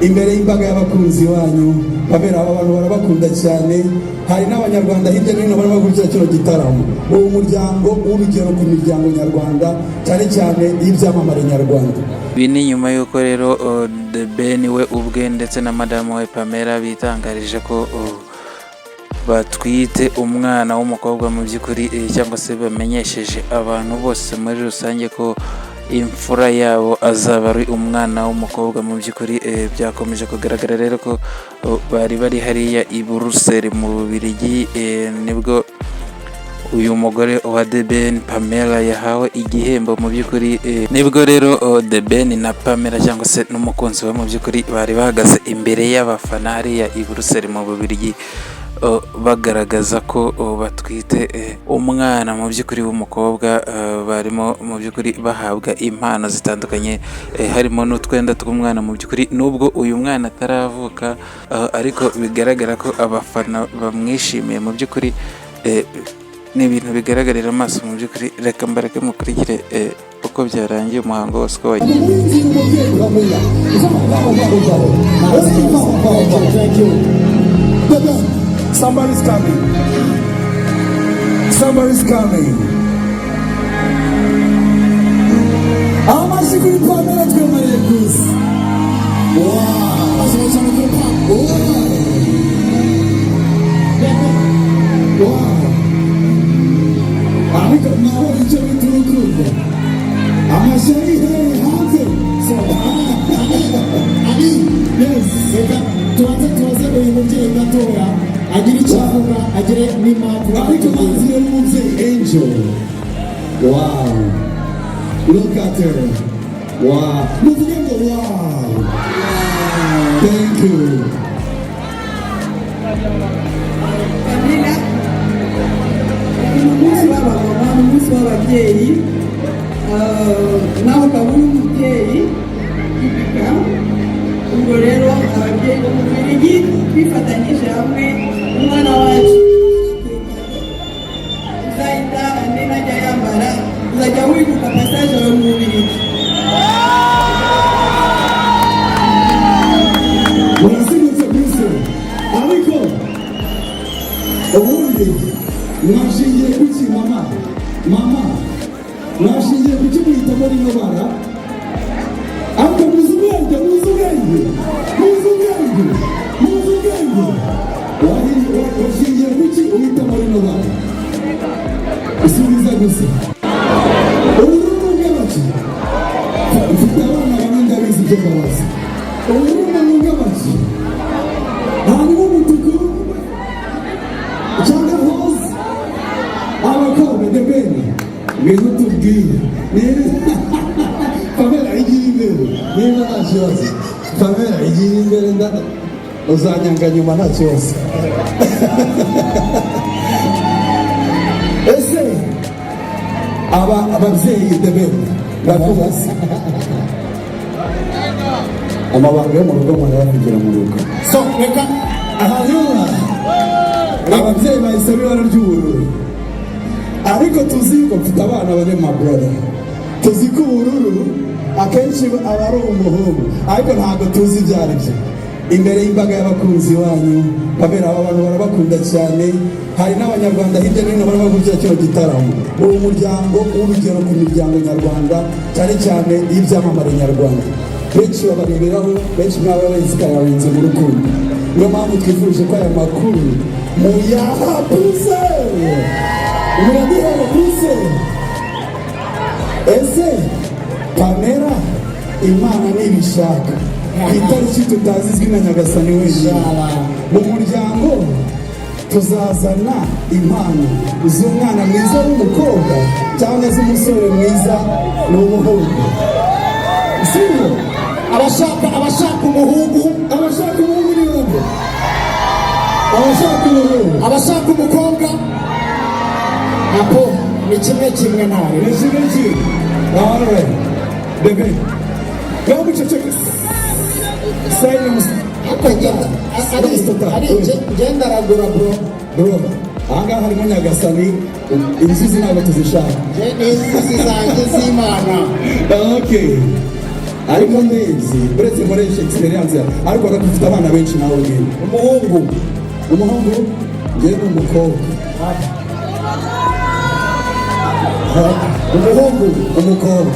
imbere y'imbaga y'abakunzi wanyu. Pamela, aba bantu barabakunda cyane, hari n'abanyarwanda hirya no hino barimo gukurikira kino gitaramo. Uwo muryango w'urugero ku miryango nyarwanda, cyane cyane y'ibyamamare nyarwanda. Ibi ni nyuma y'uko rero The Ben we ubwe ndetse na madamu we Pamela bitangarije ko batwite umwana w'umukobwa mu by'ukuri, cyangwa se bamenyesheje abantu bose muri rusange ko imfura yabo azaba ari umwana w'umukobwa. Mu by'ukuri byakomeje kugaragara rero ko bari hariya i Buruseli mu Bubiligi, nibwo uyu mugore wa The Ben Pamela yahawe igihembo. Mu by'ukuri nibwo rero The Ben na Pamela cyangwa se n'umukunzi we mu by'ukuri bari bahagaze imbere y'abafana hariya i Buruseli mu Bubiligi, bagaragaza ko batwite umwana mu by'ukuri w'umukobwa. Barimo mu by'ukuri bahabwa impano zitandukanye, harimo n'utwenda tw'umwana. Mu by'ukuri nubwo uyu mwana ataravuka, ariko bigaragara ko abafana bamwishimiye. Mu by'ukuri ni ibintu bigaragarira amaso. Mu by'ukuri reka mbareke mukurikire uko byarangiye umuhango wose uko wagiye. Somebody's coming. Somebody's coming. How much you could put me at Mariakus? Wow. Wow. I got my own journey to the group. I'm a shady hair hunting. So, yes, tuanze kuimujia ikatoa ajiri chafuka ajiri nima kuwapika manzio muse angel. Wow, look at her. Wow, muziengo. Wow, thank you Pamela. Umunsi w'abamama, umunsi w'ababyeyi, nawe ukaba uri umubyeyi ibika. Ubwo rero ababyeyi bo mu Bubiligi twifatanyije hamwe, umwana wacu uzahita andi najya yambara, uzajya wibuka passage aho mu Bubiligi. Murasimutse kwisi, ariko ubundi mwashingiye kuki mama? Mwashingiye kuki muhitamo rino bara? Ariko muzubenge. Washingiye kuki uhitamo rino bara? Usubiza gusa. Ubururu bw'abaki? Mfite abana bane ndabizi ibyo babazi. Ubururu bw'abaki? Hanyuma umutuku cyangwa hose abakobwa The Ben ngwino tubwire. Pamela igiye imbere niba nta kibazo. Pamela igiye imbere uzanyanga nyuma nta kibazo. Ese ababyeyi The Ben bakubaza amabanga yo mu rugo murayavugira mu rugo. So reka hanyuma ababyeyi bahise ibara ry'ubururu, ariko tuzi ko mfite abana bane my brother, tuzi ko ubururu akenshi aba ari umuhungu, ariko ntabwo tuzi ibyo ari byo. Imbere y'imbaga y'abakunzi wanyu, Pamela, aba bantu barabakunda cyane, hari n'abanyarwanda hirya no hino barimo gukurikira kino gitaramo. Uwo muryango w'urugero ku miryango nyarwanda, cyane cyane y'ibyamamare nyarwanda. Benshi babareberaho, benshi mwaba bazikayarenze mu rukundo. Niyo mpamvu twifuje ko aya makuru muyahapuze. Murabihapuze. Ese Pamela, Imana nibishaka itariki tutazizwi na Nyagasani wenyine, mu muryango tuzazana impano z'umwana mwiza w'umukobwa cyangwa z'umusore mwiza n'umuhungu. Sibyo? Abashaka umuhungu ni bande? Abashaka umukobwa apo ni kimwe nawe. Ni kimwe. Alright. Bebe. Gamu ceceke. Silence. Genda ragura bro. Anga harimo Nyagasani, inzizi ntabwo tuzishaka. Inzizi zanjye z'Imana. Okay. ariko nzi uretse muresha experience ariko dufite abana benshi nawe ngiye umuhungu ngiye n'umukobwa umukobwa